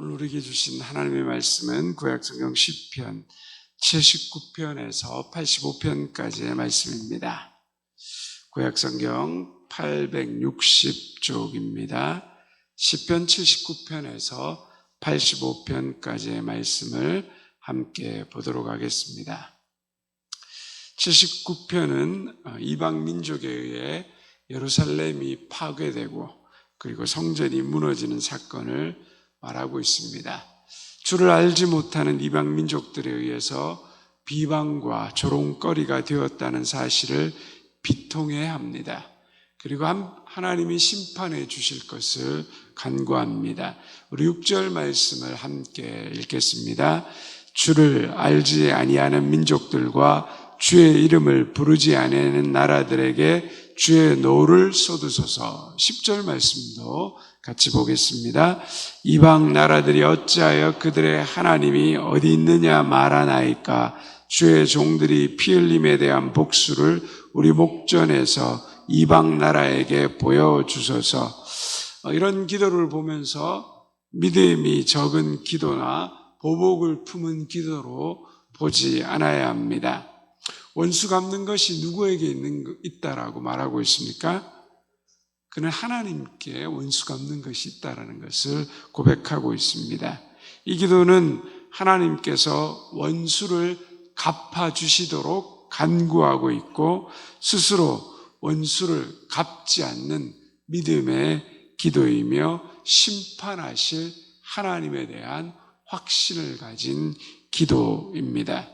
오늘 우리에게 주신 하나님의 말씀은 구약성경 시편 79편에서 85편까지의 말씀입니다. 구약성경 860쪽입니다. 시편 79편에서 85편까지의 말씀을 함께 보도록 하겠습니다. 79편은 이방 민족에 의해 예루살렘이 파괴되고 그리고 성전이 무너지는 사건을 말하고 있습니다. 주를 알지 못하는 이방 민족들에 의해서 비방과 조롱거리가 되었다는 사실을 비통해야 합니다. 그리고 하나님이 심판해 주실 것을 간구합니다. 우리 6절 말씀을 함께 읽겠습니다. 주를 알지 아니하는 민족들과 주의 이름을 부르지 아니하는 나라들에게 주의 노를 쏟으소서. 10절 말씀도 같이 보겠습니다. 이방 나라들이 어찌하여 그들의 하나님이 어디 있느냐 말하나이까. 주의 종들이 피 흘림에 대한 복수를 우리 목전에서 이방 나라에게 보여주소서. 이런 기도를 보면서 믿음이 적은 기도나 보복을 품은 기도로 보지 않아야 합니다. 원수 갚는 것이 누구에게 있다라고 말하고 있습니까? 그는 하나님께 원수 갚는 것이 있다라는 것을 고백하고 있습니다. 이 기도는 하나님께서 원수를 갚아주시도록 간구하고 있고 스스로 원수를 갚지 않는 믿음의 기도이며 심판하실 하나님에 대한 확신을 가진 기도입니다.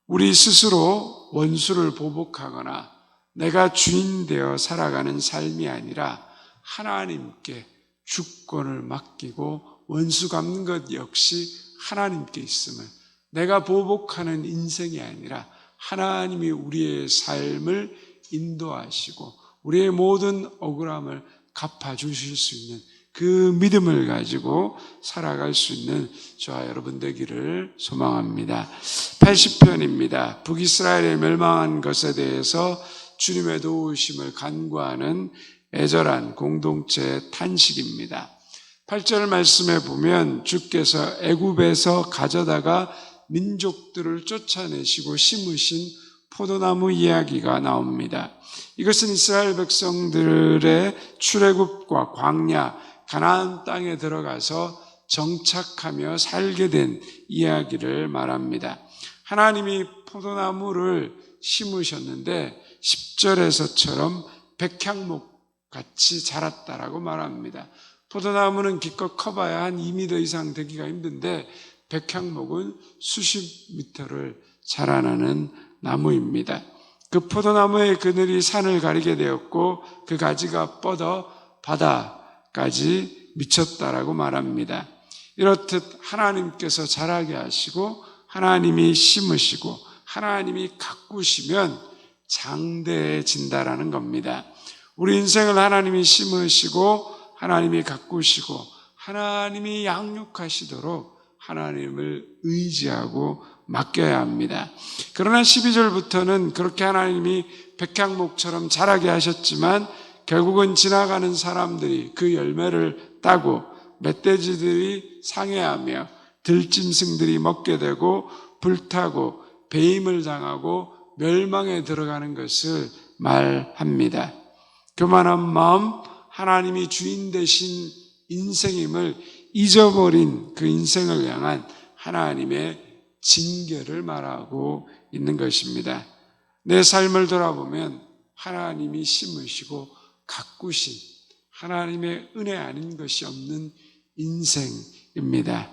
우리 스스로 원수를 보복하거나 내가 주인 되어 살아가는 삶이 아니라 하나님께 주권을 맡기고 원수 갚는 것 역시 하나님께 있음을, 내가 보복하는 인생이 아니라 하나님이 우리의 삶을 인도하시고 우리의 모든 억울함을 갚아주실 수 있는 그 믿음을 가지고 살아갈 수 있는 저와 여러분 되기를 소망합니다. 80편입니다. 북이스라엘의 멸망한 것에 대해서 주님의 도우심을 간구하는 애절한 공동체 탄식입니다. 8절 말씀에 보면 주께서 애굽에서 가져다가 민족들을 쫓아내시고 심으신 포도나무 이야기가 나옵니다. 이것은 이스라엘 백성들의 출애굽과 광야, 가나안 땅에 들어가서 정착하며 살게 된 이야기를 말합니다. 하나님이 포도나무를 심으셨는데 10절에서처럼 백향목같이 자랐다라고 말합니다. 포도나무는 기껏 커봐야 한 2m 이상 되기가 힘든데 백향목은 수십 미터를 자라나는 나무입니다. 그 포도나무의 그늘이 산을 가리게 되었고 그 가지가 뻗어 바다까지 미쳤다라고 말합니다. 이렇듯 하나님께서 자라게 하시고 하나님이 심으시고 하나님이 가꾸시면 장대해진다라는 겁니다. 우리 인생을 하나님이 심으시고 하나님이 가꾸시고 하나님이 양육하시도록 하나님을 의지하고 맡겨야 합니다. 그러나 12절부터는 그렇게 하나님이 백향목처럼 자라게 하셨지만 결국은 지나가는 사람들이 그 열매를 따고 멧돼지들이 상해하며 들짐승들이 먹게 되고 불타고 배임을 당하고 멸망에 들어가는 것을 말합니다. 교만한 마음, 하나님이 주인 되신 인생임을 잊어버린 그 인생을 향한 하나님의 징계를 말하고 있는 것입니다. 내 삶을 돌아보면 하나님이 심으시고 가꾸신 하나님의 은혜 아닌 것이 없는 인생입니다.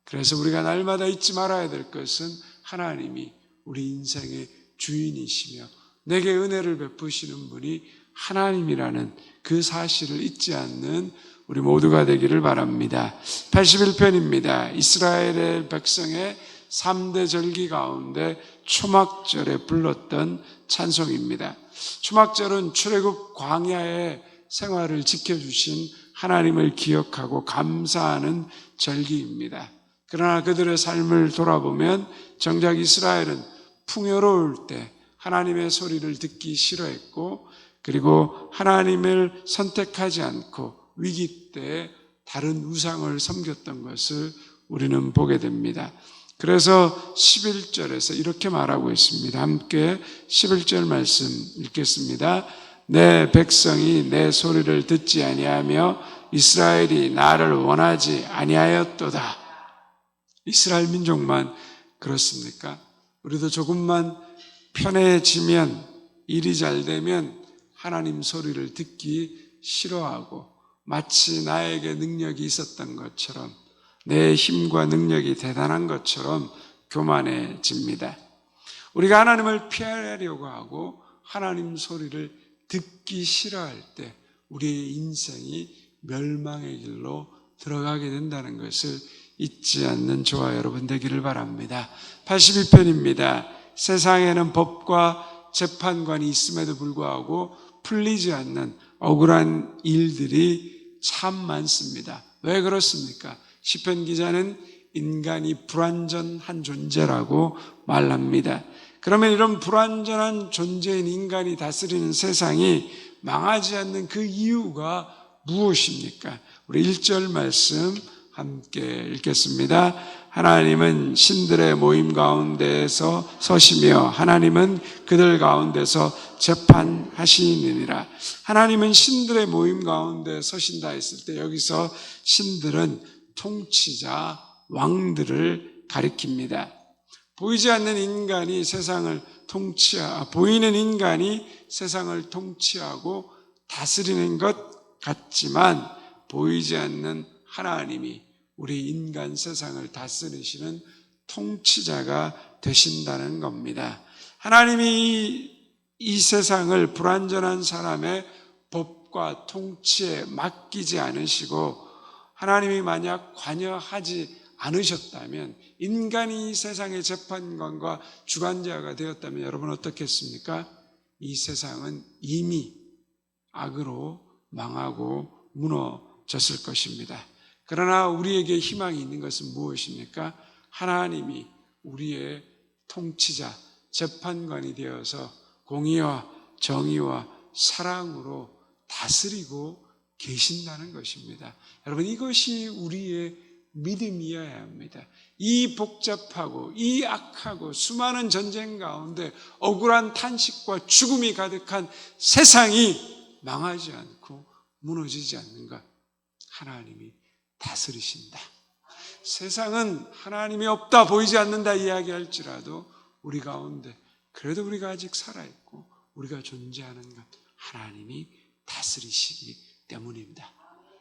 그래서 우리가 날마다 잊지 말아야 될 것은 하나님이 우리 인생의 주인이시며 내게 은혜를 베푸시는 분이 하나님이라는 그 사실을 잊지 않는 우리 모두가 되기를 바랍니다. 81편입니다. 이스라엘의 백성의 3대 절기 가운데 초막절에 불렀던 찬송입니다. 초막절은 출애굽 광야의 생활을 지켜주신 하나님을 기억하고 감사하는 절기입니다. 그러나 그들의 삶을 돌아보면 정작 이스라엘은 풍요로울 때 하나님의 소리를 듣기 싫어했고 그리고 하나님을 선택하지 않고 위기 때 다른 우상을 섬겼던 것을 우리는 보게 됩니다. 그래서 11절에서 이렇게 말하고 있습니다. 함께 11절 말씀 읽겠습니다. 내 백성이 내 소리를 듣지 아니하며 이스라엘이 나를 원하지 아니하였도다. 이스라엘 민족만 그렇습니까? 우리도 조금만 편해지면, 일이 잘 되면 하나님 소리를 듣기 싫어하고 마치 나에게 능력이 있었던 것처럼, 내 힘과 능력이 대단한 것처럼 교만해집니다. 우리가 하나님을 피하려고 하고 하나님 소리를 듣기 싫어할 때 우리의 인생이 멸망의 길로 들어가게 된다는 것을 잊지 않는 저와 여러분 되기를 바랍니다. 82편입니다. 세상에는 법과 재판관이 있음에도 불구하고 풀리지 않는 억울한 일들이 참 많습니다. 왜 그렇습니까? 시편 기자는 인간이 불완전한 존재라고 말합니다. 그러면 이런 불완전한 존재인 인간이 다스리는 세상이 망하지 않는 그 이유가 무엇입니까? 우리 1절 말씀 함께 읽겠습니다. 하나님은 신들의 모임 가운데에서 서시며 하나님은 그들 가운데서 재판하시느니라. 하나님은 신들의 모임 가운데 서신다 했을 때 여기서 신들은 통치자, 왕들을 가리킵니다. 보이지 않는 인간이 세상을 보이는 인간이 세상을 통치하고 다스리는 것 같지만 보이지 않는 하나님이 우리 인간 세상을 다스리시는 통치자가 되신다는 겁니다. 하나님이 이 세상을 불완전한 사람의 법과 통치에 맡기지 않으시고 하나님이 만약 관여하지 않으셨다면, 인간이 이 세상의 재판관과 주관자가 되었다면 여러분 어떻겠습니까? 이 세상은 이미 악으로 망하고 무너졌을 것입니다. 그러나 우리에게 희망이 있는 것은 무엇입니까? 하나님이 우리의 통치자, 재판관이 되어서 공의와 정의와 사랑으로 다스리고 계신다는 것입니다. 여러분, 이것이 우리의 믿음이어야 합니다. 이 복잡하고 이 악하고 수많은 전쟁 가운데 억울한 탄식과 죽음이 가득한 세상이 망하지 않고 무너지지 않는 것, 하나님이 다스리신다. 세상은 하나님이 없다, 보이지 않는다 이야기할지라도 우리 가운데 그래도 우리가 아직 살아있고 우리가 존재하는 것, 하나님이 다스리시기 때문입니다.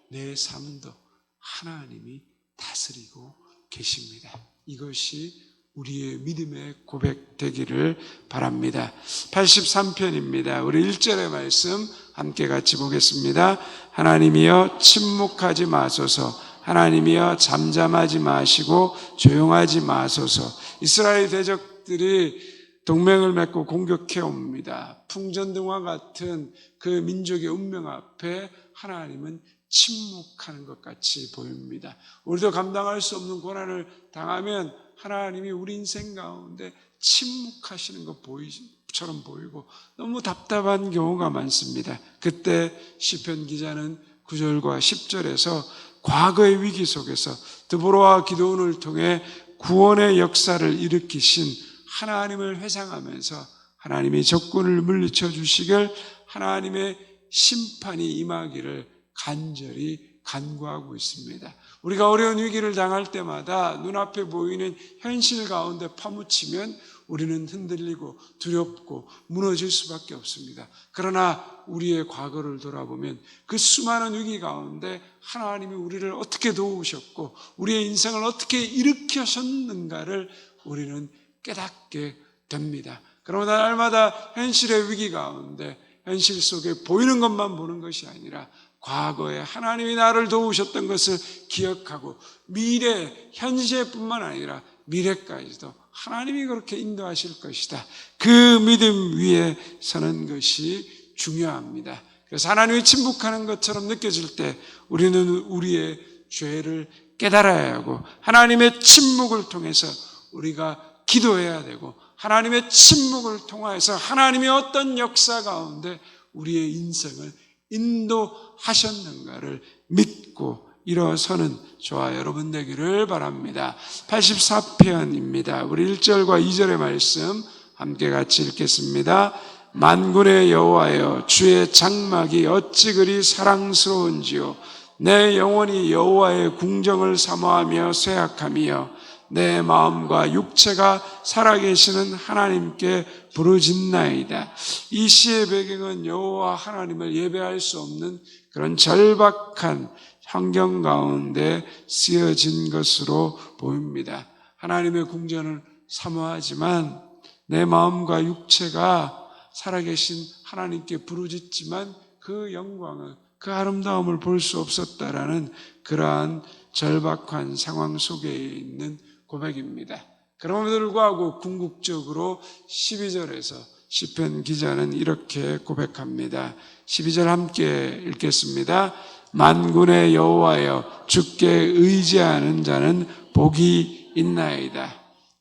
내 삶도 하나님이 다스리고 계십니다. 이것이 우리의 믿음의 고백 되기를 바랍니다. 83편입니다. 우리 1절의 말씀 함께 같이 보겠습니다. 하나님이여 침묵하지 마소서, 하나님이여 잠잠하지 마시고 조용하지 마소서. 이스라엘 대적들이 동맹을 맺고 공격해 옵니다. 풍전등화 같은 그 민족의 운명 앞에 하나님은 침묵하는 것 같이 보입니다. 우리도 감당할 수 없는 고난을 당하면 하나님이 우리 인생 가운데 침묵하시는 것처럼 보이고 너무 답답한 경우가 많습니다. 그때 시편 기자는 9절과 10절에서 과거의 위기 속에서 드보라와 기드온을 통해 구원의 역사를 일으키신 하나님을 회상하면서 하나님이 적군을 물리쳐 주시길, 하나님의 심판이 임하기를 간절히 간구하고 있습니다. 우리가 어려운 위기를 당할 때마다 눈앞에 보이는 현실 가운데 파묻히면 우리는 흔들리고 두렵고 무너질 수밖에 없습니다. 그러나 우리의 과거를 돌아보면 그 수많은 위기 가운데 하나님이 우리를 어떻게 도우셨고 우리의 인생을 어떻게 일으키셨는가를 우리는 깨닫게 됩니다. 그러나 날마다 현실의 위기 가운데 현실 속에 보이는 것만 보는 것이 아니라 과거에 하나님이 나를 도우셨던 것을 기억하고 미래, 현재뿐만 아니라 미래까지도 하나님이 그렇게 인도하실 것이다. 그 믿음 위에 서는 것이 중요합니다. 그래서 하나님이 침묵하는 것처럼 느껴질 때 우리는 우리의 죄를 깨달아야 하고 하나님의 침묵을 통해서 우리가 기도해야 되고 하나님의 침묵을 통해서 하나님이 어떤 역사 가운데 우리의 인생을 인도하셨는가를 믿고 일어서는 저와 여러분 되기를 바랍니다. 84편입니다. 우리 1절과 2절의 말씀 함께 같이 읽겠습니다. 만군의 여호와여, 주의 장막이 어찌 그리 사랑스러운지요. 내 영혼이 여호와의 궁정을 사모하며 쇠약하며 내 마음과 육체가 살아계시는 하나님께 부르짖나이다. 이 시의 배경은 여호와 하나님을 예배할 수 없는 그런 절박한 환경 가운데 쓰여진 것으로 보입니다. 하나님의 궁전을 사모하지만 내 마음과 육체가 살아계신 하나님께 부르짖지만 그 영광을, 그 아름다움을 볼 수 없었다라는 그러한 절박한 상황 속에 있는 고백입니다. 그럼에도 불구하고 궁극적으로 12절에서 시편 기자는 이렇게 고백합니다. 12절 함께 읽겠습니다. 만군의 여호와여, 주께 의지하는 자는 복이 있나이다.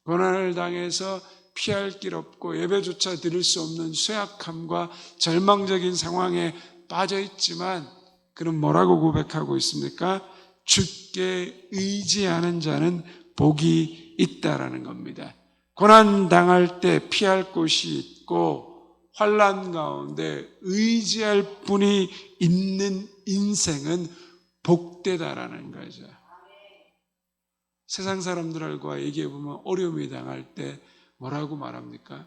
고난을 당해서 피할 길 없고 예배조차 드릴 수 없는 쇠약함과 절망적인 상황에 빠져 있지만 그는 뭐라고 고백하고 있습니까? 주께 의지하는 자는 복이 있다라는 겁니다. 고난 당할 때 피할 곳이 있고 환난 가운데 의지할 분이 있는 인생은 복되다라는 거죠. 세상 사람들과 얘기해 보면 어려움이 당할 때 뭐라고 말합니까?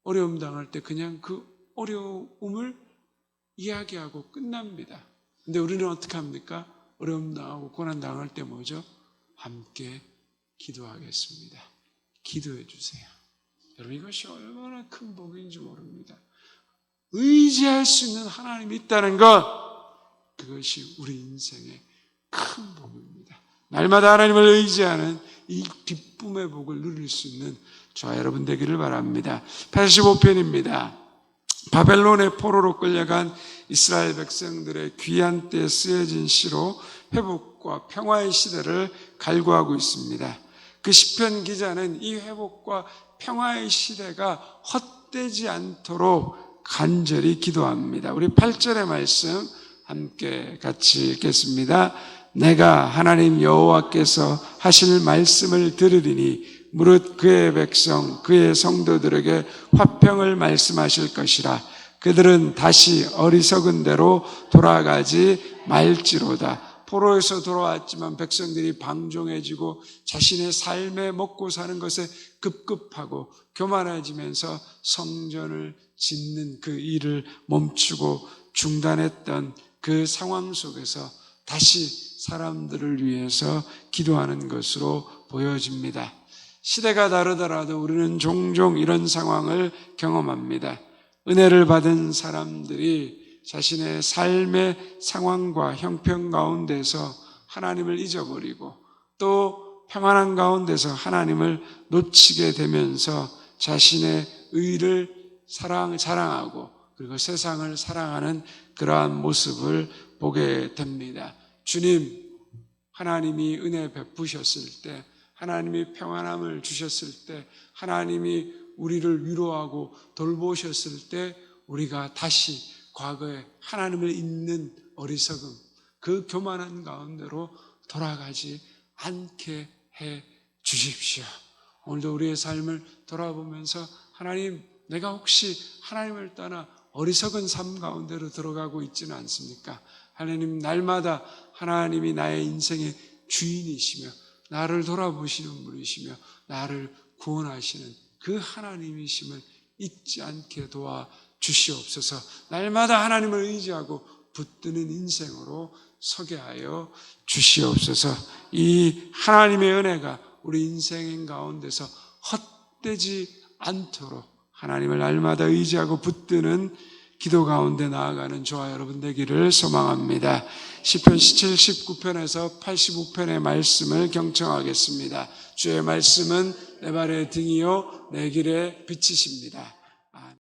어려움 당할 때 그냥 그 어려움을 이야기하고 끝납니다. 근데 우리는 어떻게 합니까? 어려움 당하고 고난 당할 때 뭐죠? 함께 기도하겠습니다. 기도해 주세요. 여러분, 이것이 얼마나 큰 복인지 모릅니다. 의지할 수 있는 하나님이 있다는 것, 그것이 우리 인생의 큰 복입니다. 날마다 하나님을 의지하는 이 기쁨의 복을 누릴 수 있는 저와 여러분 되기를 바랍니다. 85편입니다. 바벨론의 포로로 끌려간 이스라엘 백성들의 귀한 때에 쓰여진 시로 회복과 평화의 시대를 갈구하고 있습니다. 그 시편 기자는 이 회복과 평화의 시대가 헛되지 않도록 간절히 기도합니다. 우리 8절의 말씀 함께 같이 읽겠습니다. 내가 하나님 여호와께서 하실 말씀을 들으리니 무릇 그의 백성 그의 성도들에게 화평을 말씀하실 것이라. 그들은 다시 어리석은 대로 돌아가지 말지로다. 포로에서 돌아왔지만 백성들이 방종해지고 자신의 삶에 먹고 사는 것에 급급하고 교만해지면서 성전을 짓는 그 일을 멈추고 중단했던 그 상황 속에서 다시 사람들을 위해서 기도하는 것으로 보여집니다. 시대가 다르더라도 우리는 종종 이런 상황을 경험합니다. 은혜를 받은 사람들이 자신의 삶의 상황과 형편 가운데서 하나님을 잊어버리고 또 평안한 가운데서 하나님을 놓치게 되면서 자신의 의를 자랑하고 그리고 세상을 사랑하는 그러한 모습을 보게 됩니다. 주님, 하나님이 은혜 베푸셨을 때, 하나님이 평안함을 주셨을 때, 하나님이 우리를 위로하고 돌보셨을 때 우리가 다시 과거에 하나님을 잊는 어리석음, 그 교만한 가운데로 돌아가지 않게 해 주십시오. 오늘도 우리의 삶을 돌아보면서 하나님, 내가 혹시 하나님을 떠나 어리석은 삶 가운데로 들어가고 있지는 않습니까? 하나님, 날마다 하나님이 나의 인생의 주인이시며 나를 돌아보시는 분이시며 나를 구원하시는 그 하나님이심을 잊지 않게 도와주시옵소서. 날마다 하나님을 의지하고 붙드는 인생으로 서게 하여 주시옵소서. 이 하나님의 은혜가 우리 인생 가운데서 헛되지 않도록 하나님을 날마다 의지하고 붙드는 기도 가운데 나아가는 저와 여러분 되기를 소망합니다. 시편 79편에서 85편의 말씀을 경청하겠습니다. 주의 말씀은 내 발의 등이요 내 길의 빛이십니다.